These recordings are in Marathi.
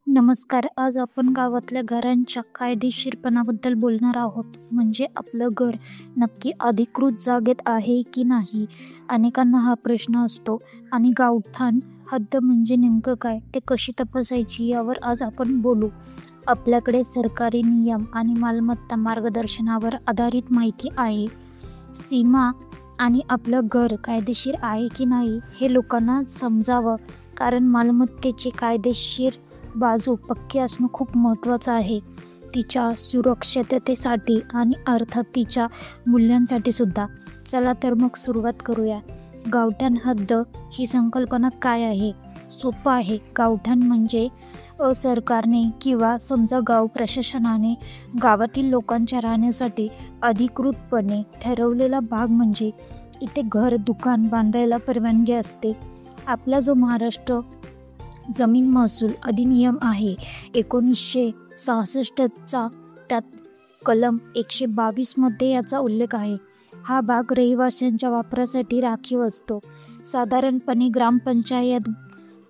नमस्कार. आज आपण गावातल्या घरांच्या कायदेशीरपणाबद्दल बोलणार आहोत. म्हणजे आपलं घर नक्की अधिकृत जागेत आहे की नाही? अनेकांना हा प्रश्न असतो आणि गावठाण हद्द म्हणजे नेमकं काय, ते कशी तपासायची यावर आज आपण बोलू. आपल्याकडे सरकारी नियम आणि मालमत्ता मार्गदर्शनावर आधारित माहिती आहे. सीमा आणि आपलं घर कायदेशीर आहे की नाही हे लोकांना समजावं, कारण मालमत्तेची कायदेशीर बाजू पक्की असणं खूप महत्त्वाचं आहे. तिच्या सुरक्षिततेसाठी आणि अर्थात तिच्या मूल्यांसाठी सुद्धा. चला तर मग सुरुवात करूया. गावठाण हद्द ही संकल्पना काय आहे? सोपं आहे. गावठाण म्हणजे सरकारने किंवा समजा गाव प्रशासनाने गावातील लोकांच्या राहण्यासाठी अधिकृतपणे ठरवलेला भाग. म्हणजे इथे घर दुकान बांधायला परवानगी असते. आपला जो महाराष्ट्र जमीन महसूल अधिनियम आहे 1966चा, त्यात कलम 122 मध्ये याचा उल्लेख आहे. हा भाग रहिवाशांच्या वापरासाठी राखीव असतो. साधारणपणे ग्रामपंचायत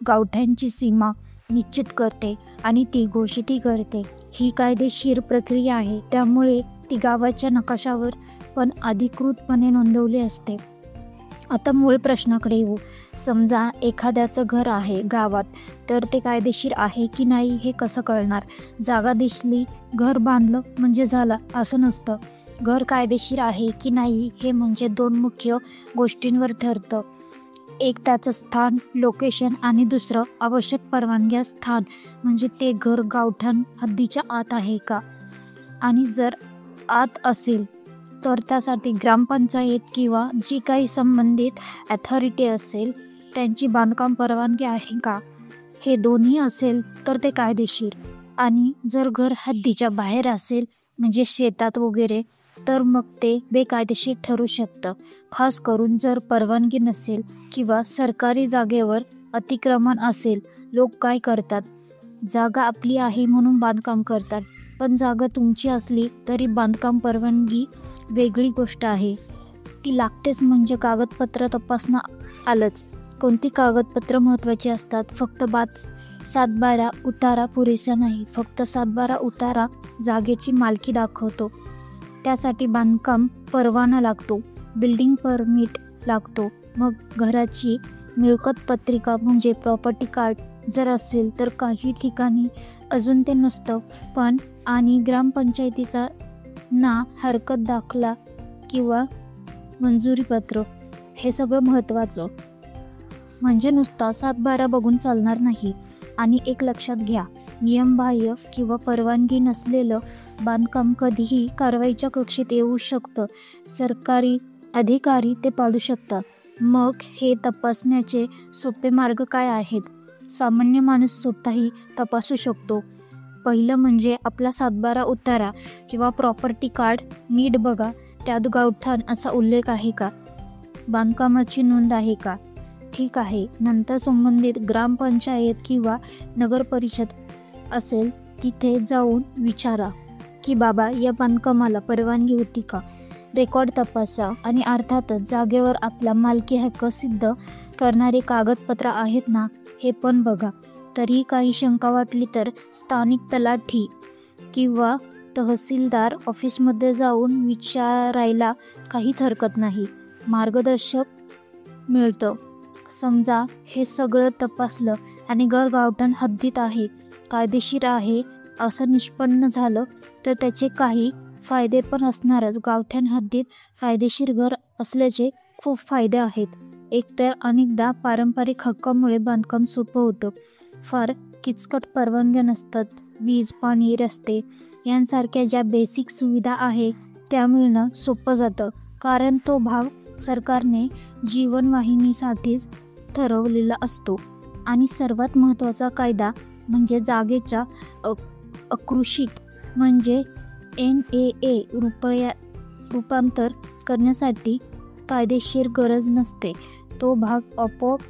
गावठाणची सीमा निश्चित करते आणि ती घोषितही करते. ही कायदेशीर प्रक्रिया आहे, त्यामुळे ती गावाच्या नकाशावर पण अधिकृतपणे नोंदवली असते. आता मूळ प्रश्नाकडे येऊ. समजा एखाद्याचं घर आहे गावात, तर ते कायदेशीर आहे की नाही हे कसं कळणार? जागा दिसली, घर बांधलं म्हणजे झालं असं नसतं. घर कायदेशीर आहे की नाही हे म्हणजे दोन मुख्य गोष्टींवर ठरतं. एक त्याचं स्थान, लोकेशन, आणि दुसरं आवश्यक परवानग्या. स्थान म्हणजे ते घर गावठाण हद्दीच्या आत आहे का, आणि जर आत असेल तर त्यासाठी ग्रामपंचायत किंवा जी काही संबंधित अथॉरिटी असेल त्यांची बांधकाम परवानगी आहे का. हे दोन्ही असेल तर ते कायदेशीर. आणि जर घर हद्दीच्या बाहेर असेल, म्हणजे शेतात वगैरे, तर मग ते बेकायदेशीर ठरू शकतं. खास करून जर परवानगी नसेल किंवा सरकारी जागेवर अतिक्रमण असेल. लोक काय करतात, जागा आपली आहे म्हणून बांधकाम करतात, पण जागा तुमची असली तरी बांधकाम परवानगी वेगळी गोष्ट आहे. ती लागतेच. म्हणजे कागदपत्र तपासणं आलंच. कोणती कागदपत्र महत्त्वाची असतात? फक्त 7/12 उतारा पुरेसा नाही. फक्त 7/12 उतारा जागेची मालकी दाखवतो. त्यासाठी बांधकाम परवाना लागतो, बिल्डिंग परमिट लागतो. मग घराची मिळकत पत्रिका म्हणजे प्रॉपर्टी कार्ड जर असेल तर. काही ठिकाणी अजून ते नसतं पण. आणि ग्रामपंचायतीचा ना हरकत दाखला किंवा मंजुरीपत्र, हे सगळं महत्त्वाचं. म्हणजे नुसता 7/12 बघून चालणार नाही. आणि एक लक्षात घ्या, नियमबाह्य किंवा परवानगी नसलेलं बांधकाम कधीही कारवाईच्या कक्षेत येऊ शकतं. सरकारी अधिकारी ते पाडू शकतात. मग हे तपासण्याचे सोपे मार्ग काय आहेत? सामान्य माणूस स्वतःही तपासू शकतो. पहिलं म्हणजे आपला 7/12 उतारा किंवा प्रॉपर्टी कार्ड नीट बघा. त्यात गावठाण असा उल्लेख आहे का? बांधकामाची नोंद आहे का? ठीक आहे. नंतर संबंधित ग्रामपंचायत किंवा नगरपरिषद असेल तिथे जाऊन विचारा की बाबा या बांधकामाला परवानगी होती का. रेकॉर्ड तपासा. आणि अर्थातच जागेवर आपला मालकी हक्क सिद्ध करणारे कागदपत्र आहेत ना, हे पण बघा. तरी काही शंका वाटली तर स्थानिक तलाठी किंवा तहसीलदार ऑफिसमध्ये जाऊन विचारायला काहीच हरकत नाही. मार्गदर्शक मिळतं. समजा हे सगळं तपासलं आणि घर गावठाण हद्दीत आहे, कायदेशीर आहे असं निष्पन्न झालं, तर त्याचे काही फायदे पण असणारच. गावठाण हद्दीत कायदेशीर घर असल्याचे खूप फायदे आहेत. एकतर अनेकदा पारंपरिक हक्कामुळे बांधकाम सोपं होतं. फार किचकट परवानग्या नसतात. वीज, पाणी, रस्ते यांसारख्या ज्या बेसिक सुविधा आहे त्या मिळणं सोपं जातं, कारण तो भाग सरकारने जीवनवाहिनीसाठीच ठरवलेला असतो. आणि सर्वात महत्त्वाचा कायदा म्हणजे जागेच्या अकृषित म्हणजे NAA रूपांतर करण्यासाठी कायदेशीर गरज नसते. तो भाग आपोआप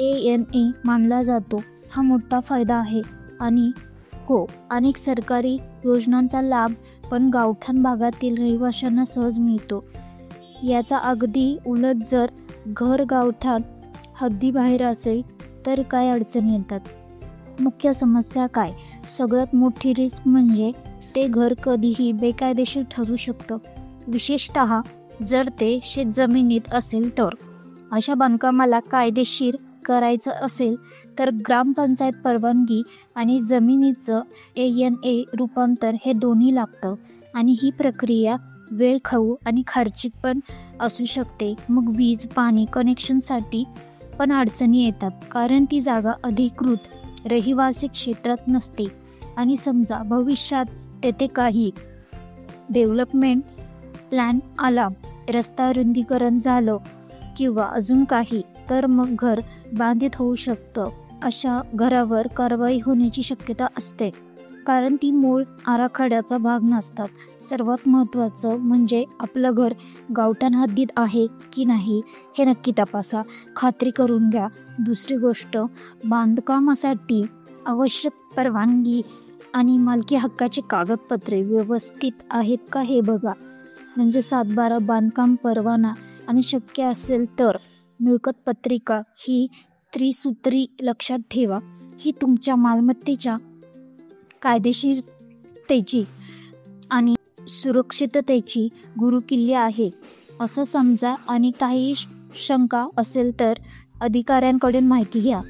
ANA मानला जातो. हा मोठा फायदा आहे. आणि हो, अनेक सरकारी योजनांचा लाभ पण गावठाण भागातील रहिवाशांना सहज मिळतो. याचा अगदी उलट जर घर गावठाण हद्दीबाहेर असेल तर काय अडचणी येतात. मुख्य समस्या काय? सगळ्यात मोठी रिस्क म्हणजे ते घर कधीही बेकायदेशीर ठरू शकतं, विशेषतः जर ते शेतजमिनीत असेल तर. अशा बांधकामाला कायदेशीर करायचं असेल तर ग्रामपंचायत परवानगी आणि जमिनीचं ANA रूपांतर हे दोन्ही लागतं आणि ही प्रक्रिया वेळखाऊ आणि खर्चिक पण असू शकते. मग वीज पाणी कनेक्शनसाठी पण अडचणी येतात, कारण ती जागा अधिकृत रहिवासी क्षेत्रात नसते आणि समजा भविष्यात तेथे काही डेव्हलपमेंट प्लॅन आला, रस्ता रुंदीकरण झालं किंवा अजून काही, तर मग घर बाधित होऊ शकतं. अशा घरावर कारवाई होण्याची शक्यता असते, कारण ती मूळ आराखड्याचा भाग नसतात. सर्वात महत्त्वाचं म्हणजे आपलं घर गावठाण हद्दीत आहे की नाही हे नक्की तपासा, खात्री करून घ्या. दुसरी गोष्ट, बांधकामासाठी आवश्यक परवानगी आणि मालकी हक्काचे कागदपत्रे व्यवस्थित आहेत का हे बघा. म्हणजे 7/12 बांधकाम परवाना आणि शक्य असेल तर मिळकत पत्रिका ही त्रिसूत्री लक्षात ठेवा. ही तुमच्या मालमत्तेच्या कायदेशीरतेची आणि सुरक्षिततेची गुरुकिल्ली आहे असं समजा आणि काही शंका असेल तर अधिकाऱ्यांकडून माहिती घ्या.